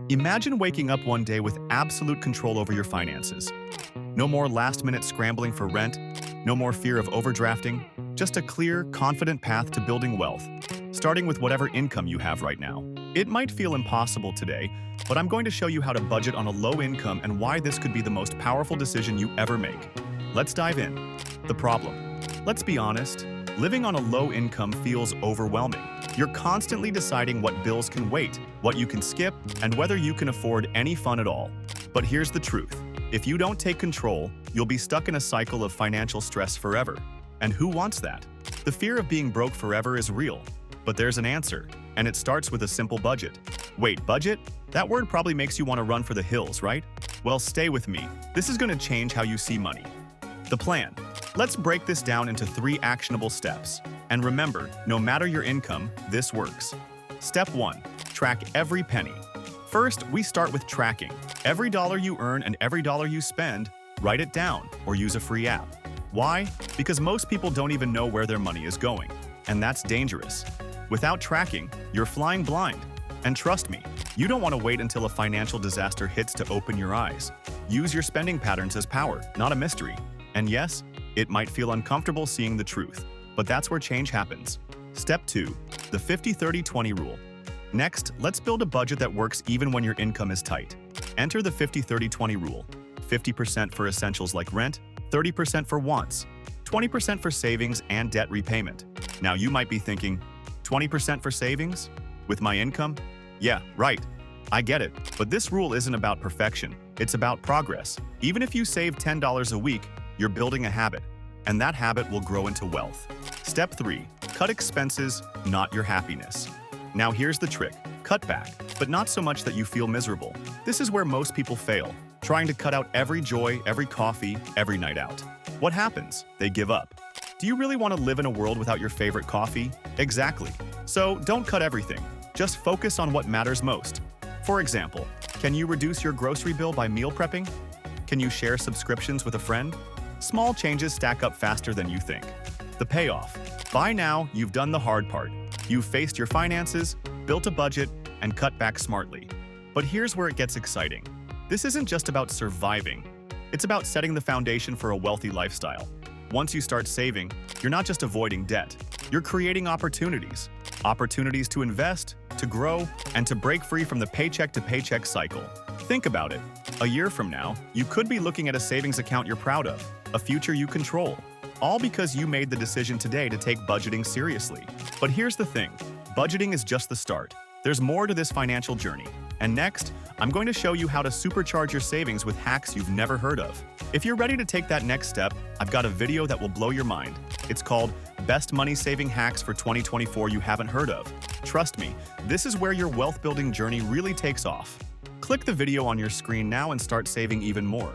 Imagine waking up one day with absolute control over your finances. No more last-minute scrambling for rent, no more fear of overdrafting, just a clear, confident path to building wealth, starting with whatever income you have right now. It might feel impossible today, but I'm going to show you how to budget on a low income and why this could be the most powerful decision you ever make. Let's dive in. The problem. Let's be honest, living on a low income feels overwhelming. You're constantly deciding what bills can wait, what you can skip, and whether you can afford any fun at all. But here's the truth. If you don't take control, you'll be stuck in a cycle of financial stress forever. And who wants that? The fear of being broke forever is real. But there's an answer, and it starts with a simple budget. Wait, budget? That word probably makes you want to run for the hills, right? Well, stay with me. This is going to change how you see money. The plan. Let's break this down into 3 actionable steps. And remember, no matter your income, this works. Step 1. Track every penny. First, we start with tracking. Every dollar you earn and every dollar you spend, write it down or use a free app. Why? Because most people don't even know where their money is going. And that's dangerous. Without tracking, you're flying blind. And trust me, you don't want to wait until a financial disaster hits to open your eyes. Use your spending patterns as power, not a mystery. And yes, it might feel uncomfortable seeing the truth, but that's where change happens. Step 2. The 50-30-20 rule. Next, let's build a budget that works even when your income is tight. Enter the 50-30-20 rule. 50% for essentials like rent, 30% for wants, 20% for savings and debt repayment. Now you might be thinking, 20% for savings? With my income? Yeah, right. I get it. But this rule isn't about perfection. It's about progress. Even if you save $10 a week, you're building a habit, and that habit will grow into wealth. Step 3. Cut expenses, not your happiness. Now here's the trick. Cut back, but not so much that you feel miserable. This is where most people fail, trying to cut out every joy, every coffee, every night out. What happens? They give up. Do you really want to live in a world without your favorite coffee? Exactly. So don't cut everything. Just focus on what matters most. For example, can you reduce your grocery bill by meal prepping? Can you share subscriptions with a friend? Small changes stack up faster than you think. The payoff. By now, you've done the hard part. You've faced your finances, built a budget, and cut back smartly. But here's where it gets exciting. This isn't just about surviving. It's about setting the foundation for a wealthy lifestyle. Once you start saving, you're not just avoiding debt. You're creating opportunities. Opportunities to invest, to grow, and to break free from the paycheck-to-paycheck cycle. Think about it. A year from now, you could be looking at a savings account you're proud of, a future you control, all because you made the decision today to take budgeting seriously. But here's the thing, budgeting is just the start. There's more to this financial journey. And next, I'm going to show you how to supercharge your savings with hacks you've never heard of. If you're ready to take that next step, I've got a video that will blow your mind. It's called Best Money Saving Hacks for 2024 You Haven't Heard Of. Trust me, this is where your wealth building journey really takes off. Click the video on your screen now and start saving even more.